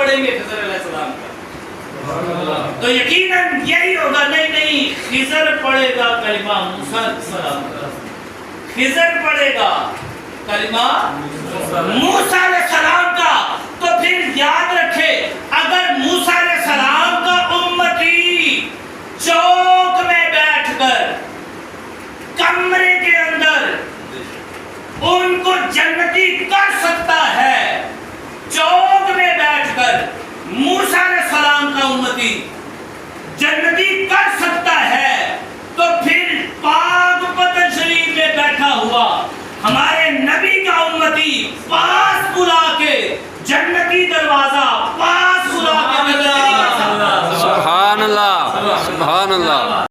پڑھیں گے خضر علیہ السلام کا تو یقیناً یہی ہوگا. نہیں خضر پڑھے گا کلمہ موسیٰ علیہ السلام کا, خضر پڑھے گا کلمہ موسیٰ علیہ السلام کا. تو پھر یاد رکھے اگر موسیٰ علیہ السلام کا امتی چوک میں بیٹھ کر کمرے کے اندر ان کو جنتی کر سکتا ہے, چوک میں بیٹھ کر موسیٰ علیہ السلام کا امتی جنتی کر سکتا ہے, تو پھر پاک پتن شریف میں بیٹھا ہوا ہمارے نبی کا امتی پاس بلا کے جنتی دروازہ پاس بلا کے سبحان اللہ سبحان اللہ.